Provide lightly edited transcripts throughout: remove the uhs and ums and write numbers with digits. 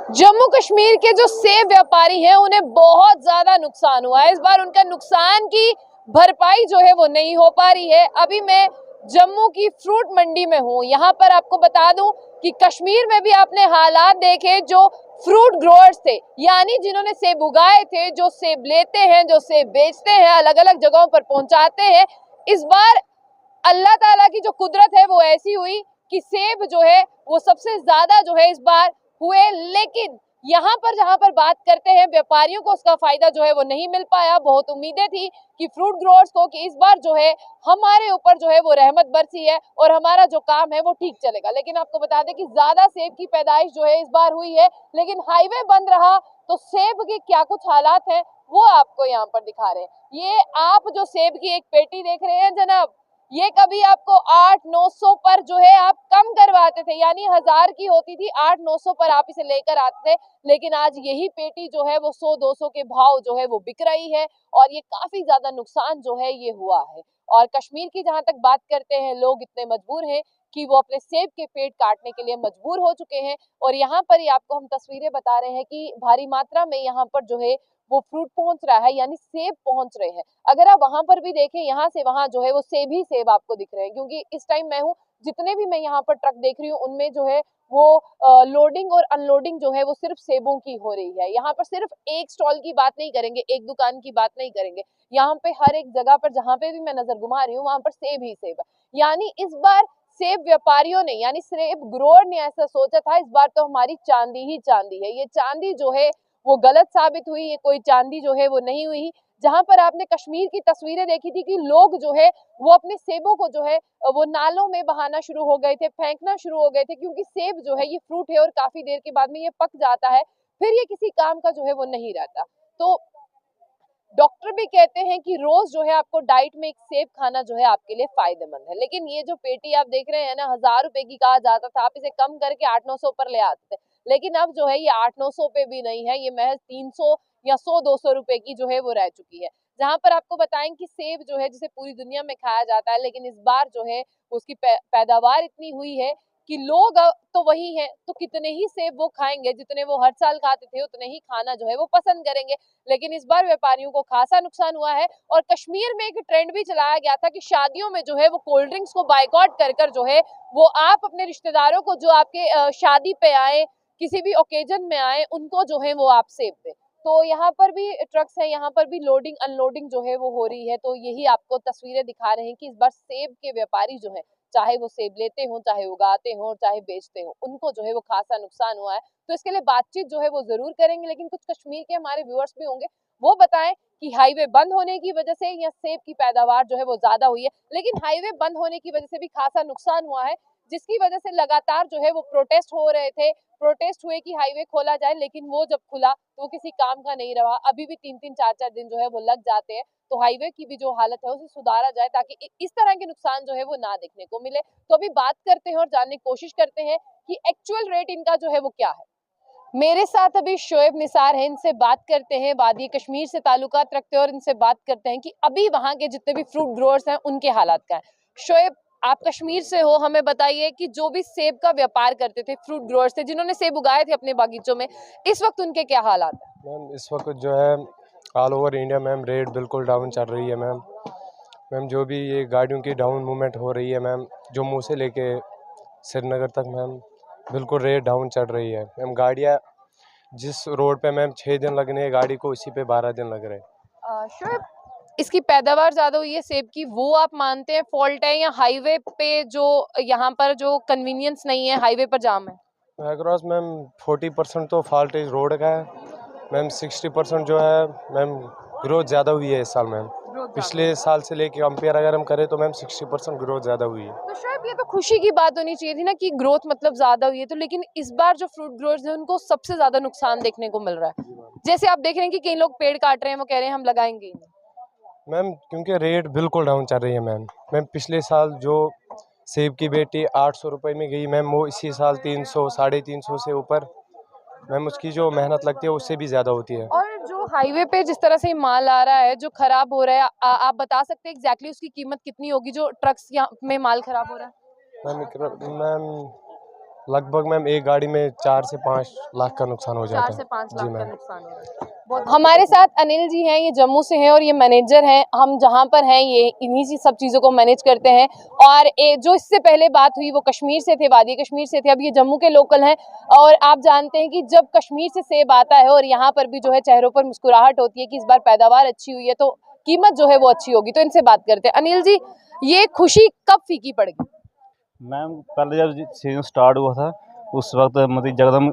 जम्मू कश्मीर के जो सेब व्यापारी हैं उन्हें बहुत ज्यादा नुकसान हुआ है। इस बार उनका नुकसान की भरपाई जो है वो नहीं हो पा रही है। अभी मैं जम्मू की फ्रूट मंडी में हूँ। यहाँ पर आपको बता दूं कि कश्मीर में भी आपने हालात देखे, जो फ्रूट ग्रोअर्स थे यानी जिन्होंने सेब उगाए थे, जो सेब लेते हैं, जो सेब बेचते हैं, अलग अलग जगहों पर पहुंचाते हैं, इस बार अल्लाह ताला की जो कुदरत है वो ऐसी हुई कि सेब जो है वो सबसे ज्यादा जो है इस बार हुए। लेकिन यहाँ पर जहाँ पर बात करते हैं व्यापारियों को उसका फायदा जो है वो नहीं मिल पाया। बहुत उम्मीदें थी कि फ्रूट ग्रोअर्स को कि इस बार जो है हमारे ऊपर जो है वो रहमत बरसी है और हमारा जो काम है वो ठीक चलेगा। लेकिन आपको बता दें कि ज्यादा सेब की पैदाइश जो है इस बार हुई है, लेकिन हाईवे बंद रहा तो सेब के क्या कुछ हालात हैं वो आपको यहाँ पर दिखा रहे हैं। ये आप जो सेब की एक पेटी देख रहे हैं जनाब, ये कभी आपको 800-900 पर जो है आप कम करवाते थे, यानी 1000 की होती थी, 800-900 पर आप इसे लेकर आते थे। लेकिन आज यही पेटी जो है वो 100-200 के भाव जो है वो बिक रही है और ये काफी ज्यादा नुकसान जो है ये हुआ है। और कश्मीर की जहां तक बात करते हैं, लोग इतने मजबूर हैं कि वो अपने सेब के पेड़ काटने के लिए मजबूर हो चुके हैं। और यहाँ पर ही आपको हम तस्वीरें बता रहे हैं कि भारी मात्रा में यहाँ पर जो है वो फ्रूट पहुंच रहा है, यानी सेब पहुंच रहे हैं। अगर आप वहां पर भी देखें, यहाँ से वहां जो है वो सेब ही सेब आपको दिख रहे हैं, क्योंकि इस टाइम मैं हूँ, जितने भी मैं यहाँ पर ट्रक देख रही हूँ उनमें जो है वो लोडिंग और अनलोडिंग जो है वो सिर्फ सेबों की हो रही है। यहाँ पर सिर्फ एक स्टॉल की बात नहीं करेंगे, एक दुकान की बात नहीं करेंगे, यहाँ पे हर एक जगह पर जहाँ पे भी मैं नजर घुमा रही हूँ वहां पर सेब ही सेब है। यानी इस बार सेब व्यापारियों ने, यानी सेब ग्रोअर ने ऐसा सोचा था इस बार तो हमारी चांदी ही चांदी है। ये चांदी जो है वो गलत साबित हुई, ये कोई चांदी जो है वो नहीं हुई। जहां पर आपने कश्मीर की तस्वीरें देखी थी कि लोग जो है वो अपने सेबों को जो है वो नालों में बहाना शुरू हो गए थे, फेंकना शुरू हो गए थे, क्योंकि सेब जो है ये फ्रूट है और काफी देर के बाद में ये पक जाता है, फिर ये किसी काम का जो है वो नहीं रहता। तो डॉक्टर भी कहते हैं कि रोज जो है आपको डाइट में एक सेब खाना जो है आपके लिए फायदेमंद है। लेकिन ये जो पेटी आप देख रहे हैं ना, 1000 रुपए की कहा जाता था, आप इसे कम करके 800-900 पर ले आते थे, लेकिन अब जो है ये 800-900 पे भी नहीं है, ये महज 300 या 100-200 रुपए की जो है वो रह चुकी है। जहां पर आपको बताएं कि सेब जो है जिसे पूरी दुनिया में खाया जाता है, लेकिन इस बार जो है उसकी पैदावार इतनी हुई है कि लोग तो वही हैं, तो कितने ही सेब वो खाएंगे, जितने वो हर साल खाते थे उतने ही खाना जो है वो पसंद करेंगे। लेकिन इस बार व्यापारियों को खासा नुकसान हुआ है। और कश्मीर में एक ट्रेंड भी चलाया गया था कि शादियों में जो है वो कोल्ड ड्रिंक्स को बाइकआउट कर कर जो है वो आप अपने रिश्तेदारों को जो आपके शादी पे आए, किसी भी ओकेजन में आए, उनको जो है वो आप सेब दें। तो यहाँ पर भी ट्रक्स है, यहाँ पर भी लोडिंग अनलोडिंग जो है वो हो रही है। तो यही आपको तस्वीरें दिखा रहे हैं कि इस बार सेब के व्यापारी जो है, चाहे वो सेब लेते हो, चाहे उगाते हो, चाहे बेचते हो, उनको जो है वो खासा नुकसान हुआ है। तो इसके लिए बातचीत जो है वो जरूर करेंगे। लेकिन कुछ कश्मीर के हमारे व्यूअर्स भी होंगे, वो बताएं कि हाईवे बंद होने की वजह से या सेब की पैदावार जो है वो ज्यादा हुई है। लेकिन हाईवे बंद होने की वजह से भी खासा नुकसान हुआ है, जिसकी वजह से लगातार जो है वो प्रोटेस्ट हो रहे थे, प्रोटेस्ट हुए कि हाईवे खोला जाए, लेकिन वो जब खुला तो वो किसी काम का नहीं रहा। अभी भी 3-3 4-4 दिन जो है वो लग जाते हैं। तो हाईवे की भी जो हालत है उसे सुधारा जाए, ताकि इस तरह के नुकसान जो है वो ना देखने को मिले। तो अभी बात करते हैं और जानने की कोशिश करते हैं कि एक्चुअल रेट इनका जो है वो क्या है। मेरे साथ अभी शोएब निसार हैं, इनसे बात करते हैं, वादी कश्मीर से ताल्लुकात रखते हैं, और इनसे बात करते हैं कि अभी वहां के जितने भी फ्रूट ग्रोअर्स हैं उनके हालात क्या है। शोएब, आप कश्मीर से हो, हमें बताइए कि जो भी सेब का व्यापार करते थे, फ्रूट ग्रोअर्स थे जिन्होंने सेब उगाए थे अपने बागीचों में, इस वक्त उनके क्या हालात है? मैम इस वक्त जो है all over India ma'am rate बिल्कुल डाउन चल रही है मैम। मैम जो भी ये गाड़ियों की डाउन मूवमेंट हो रही है मैम, जम्मू से लेके श्रीनगर तक मैम बिल्कुल रेट डाउन चल रही है मैम। गाड़ियाँ जिस रोड पे मैम 6 दिन लगने हैं गाड़ी को, उसी पे 12 दिन लग रहे हैं। शोएब, इसकी पैदावार ज्यादा हुई है सेब की, वो आप मानते हैं फॉल्ट है, या हाईवे पे जो यहाँ पर जो कन्वीनियंस नहीं है, हाईवे पर जाम है? अक्रॉस मैम 40% तो फॉल्ट इस रोड का है मैम। 60% जो है मैम ग्रोथ ज़्यादा हुई है इस साल मैम। पिछले साल से लेके कंपेयर अगर हम करें तो मैम 60% ग्रोथ ज़्यादा हुई है। तो शायद ये तो खुशी की बात होनी चाहिए थी ना कि ग्रोथ मतलब ज्यादा हुई है। तो लेकिन इस बार जो फ्रूट ग्रोअर्स हैं उनको सबसे ज्यादा नुकसान देखने को मिल रहा है। जैसे आप देख रहे हैं कि कई लोग पेड़ काट रहे हैं, वो कह रहे हैं हम लगाएंगे ही नहीं। मैम क्योंकि रेट बिल्कुल डाउन चल रही है मैम। मैम पिछले साल जो सेब की बेटी 800 रुपये में गई मैम, वो इसी साल 300 350 से ऊपर मैम उसकी जो मेहनत लगती है उससे भी ज़्यादा होती है। और जो हाईवे पे जिस तरह से माल आ रहा है जो खराब हो रहा है, आप बता सकते हैं एग्जैक्टली उसकी कीमत कितनी होगी जो ट्रक्स यहाँ में माल खराब हो रहा है? मैम लगभग मैम एक गाड़ी में 4 से 5 लाख का नुकसान हो 4 जाता से है। 5 जी लाख का मैम। नुकसान हो रहा है। हमारे साथ अनिल जी हैं, ये जम्मू से हैं और ये मैनेजर हैं। हम जहाँ पर हैं ये इन्हीं सब चीज़ों को मैनेज करते हैं। और जो इससे पहले बात हुई वो कश्मीर से थे, वादी कश्मीर से थे, अब ये जम्मू के लोकल हैं। और आप जानते हैं कि जब कश्मीर से सेब आता है और यहाँ पर भी जो है चेहरों पर मुस्कुराहट होती है कि इस बार पैदावार अच्छी हुई है तो कीमत जो है वो अच्छी होगी। तो इनसे बात करते हैं। अनिल जी, ये खुशी कब फीकी पड़ गई? मैम पहले जब सीजन स्टार्ट हुआ था उस वक्त मतलब जगदम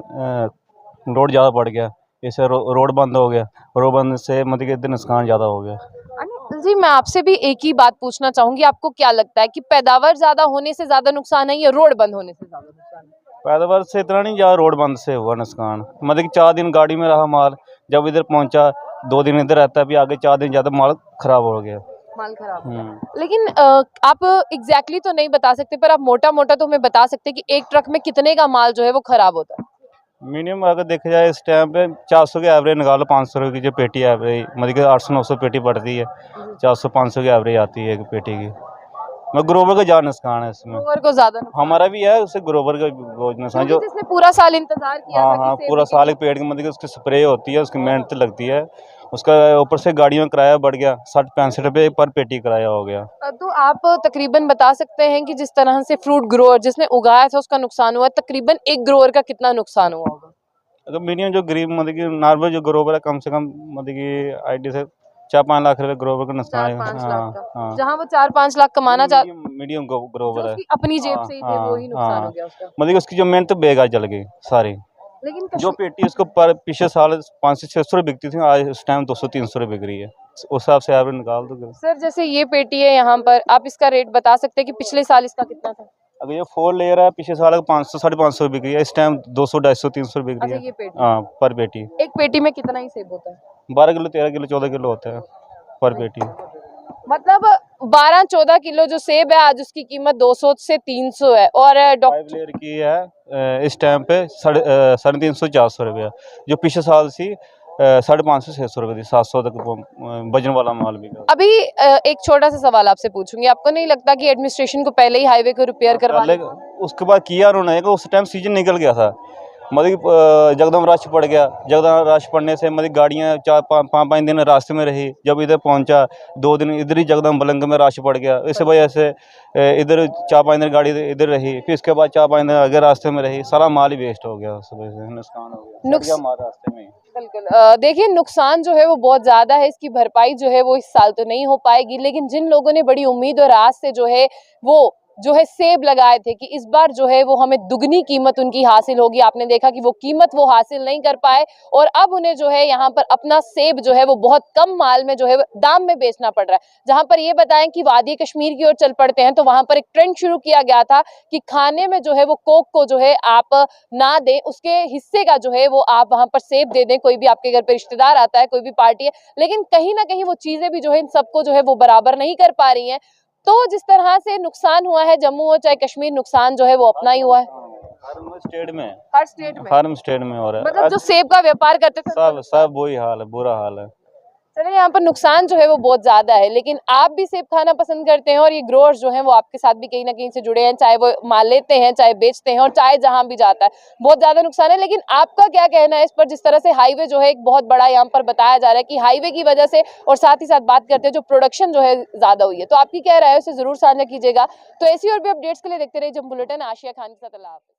लोड ज़्यादा बढ़ गया, इससे रोड बंद हो गया। रोड बंद से मतलब कि इतने नुकसान ज़्यादा हो गया। अनिल जी, मैं आपसे भी एक ही बात पूछना चाहूंगी, आपको क्या लगता है कि पैदावार ज्यादा होने से ज्यादा नुकसान है या रोड बंद होने से ज्यादा नुकसान है? पैदावार से इतना नहीं, ज़्यादा रोड बंद से हुआ नुकसान। मतलब कि 4 दिन गाड़ी में रहा माल, जब इधर पहुंचा 2 दिन इधर रहता है, अभी आगे 4 दिन ज़्यादा माल खराब हो गया। माल खराब हो गया। लेकिन आप एग्जैक्टली तो नहीं बता सकते, पर आप मोटा मोटा तो हमें बता सकते हैं कि एक ट्रक में कितने का माल जो है वो खराब होता है? मिनिमम अगर देखा जाए इस टाइम पे 400 के एवरेज निकालो, 500 रुपये की जो पेटी एवरेज मतलब कि 800-900 पेटी पड़ती है, 400-500 की एवरेज आती है एक पेटी की। मैं ग्रोवर का ज़्यादा नुकसान है इसमें। ग्रोवर को ज्यादा नुकसान हमारा भी है, उससे ग्रोवर का बहुत नुकसान क्योंकि जो। जिसने पूरा साल इंतजार किया हाँ था हाँ, कि पूरा सेब साल एक पेड़ की मतलब कि उसकी स्प्रे होती है, उसकी मेहनत लगती है, उसका ऊपर से गाड़ियों में किराया बढ़ गया, 60-65 रुपये पर पेटी किराया हो गया। तो आप तकरीबन बता सकते हैं कि जिस तरह से फ्रूट ग्रोअर जिसने उगाया था उसका नुकसान हुआ, तकरीबन एक ग्रोअर का कितना नुकसान हुआ होगा? अगर मिनिमम जो गरीब मतलब कि नॉर्मल जो ग्रोवर है, कम से कम मतलब कि आईडी से 4-5 लाख रुपए ग्रोवर का नुकसान है। 4-5 लाख हाँ का, हाँ, जहाँ वो 4-5 लाख कमाना चाह मीडियम जो ग्रोवर है। उसकी अपनी जेब हाँ से ही थे हाँ वो ही नुकसान हो हाँ, गया उसका। मतलब कि उसकी जो मेहनत बेकार चल गई सारी। लेकिन जो पेटी उसको पर पिछले साल 500 से 600 रुपये बिकती थी, आज इस टाइम 200-300 रुपये बिक रही है। उस हिसाब से एवरेज निकाल दो। सर, जैसे ये पेटी है यहाँ पर, आप इसका रेट बता सकते हैं कि पिछले साल इसका कितना था? अगर ये 4 लेयर है, पिछले साल 500-550 बिक रही है, इस टाइम 200-250-300 बिक रही अच्छा, है। ये पेटी हाँ, पर पेटी एक पेटी में कितना ही सेब होता है? 12 किलो, 13 किलो, 14 किलो होता है पर पेटी। मतलब 12-14 किलो जो सेब है आज उसकी कीमत 200 से 300 है। और 5 डॉक्टर लेयर की है, इस टाइम पे 350-400 रुपया, जो पिछले साल सी 550-600 रुपये थी, 700 तक वजन वाला माल बिका। अभी एक छोटा सा सवाल आपसे पूछूंगी, आपको नहीं लगता कि एडमिनिस्ट्रेशन को पहले ही हाईवे को रिपेयर करवा पहले उसके बाद किया उन्होंने, उस टाइम सीजन निकल गया था, मतलब कि जगदम रश पड़ गया। जगदम रश पड़ने से मतलब गाड़ियाँ 4-5 दिन रास्ते में रही, जब इधर पहुंचा 2 दिन इधर ही जगदम बलंग में रश पड़ गया, इस वजह से इधर 4-5 दिन गाड़ी इधर रही, फिर इसके बाद 4-5 दिन आगे रास्ते में रही, सारा माल ही वेस्ट हो गया, उस वजह से नुकसान हो गया, सड़ गया माल रास्ते में ही। बिल्कुल। देखिए, नुकसान जो है वो बहुत ज्यादा है, इसकी भरपाई जो है वो इस साल तो नहीं हो पाएगी। लेकिन जिन लोगों ने बड़ी उम्मीद और आस से जो है सेब लगाए थे कि इस बार जो है वो हमें दुगनी कीमत उनकी हासिल होगी, आपने देखा कि वो कीमत वो हासिल नहीं कर पाए और अब उन्हें जो है यहाँ पर अपना सेब जो है वो बहुत कम माल में जो है दाम में बेचना पड़ रहा है। जहां पर ये बताएं कि वादी कश्मीर की ओर चल पड़ते हैं तो वहां पर एक ट्रेंड शुरू किया गया था कि खाने में जो है वो कोक को जो है आप ना दें, उसके हिस्से का जो है वो आप वहां पर सेब दे दें। कोई भी आपके घर पे रिश्तेदार आता है, कोई भी पार्टी है, लेकिन कहीं ना कहीं वो चीजें भी जो है इन सबको जो है वो बराबर नहीं कर पा रही हैं। तो जिस तरह से नुकसान हुआ है जम्मू हो चाहे कश्मीर, नुकसान जो है वो अपना ही हुआ है हर स्टेट में, हर स्टेट में। हर स्टेट में हो रहा है। मतलब जो सेब का व्यापार करते थे सब वही हाल है, बुरा हाल है। चलिए, यहाँ पर नुकसान जो है वो बहुत ज्यादा है, लेकिन आप भी सेब खाना पसंद करते हैं और ये ग्रोअर्स जो हैं वो आपके साथ भी कहीं ना कहीं से जुड़े हैं, चाहे वो माल लेते हैं, चाहे बेचते हैं और चाहे जहां भी जाता है। बहुत ज्यादा नुकसान है। लेकिन आपका क्या कहना है इस पर, जिस तरह से हाईवे जो है एक बहुत बड़ा यहाँ पर बताया जा रहा है कि हाईवे की वजह से, और साथ ही साथ बात करते हैं जो प्रोडक्शन जो है ज्यादा हुई है, तो आपकी क्या राय है उसे जरूर साझा कीजिएगा। तो ऐसी और भी अपडेट्स के लिए देखते रहिए जम बुलेटिन। आशिया खान के साथ। अल्लाह हाफिज़।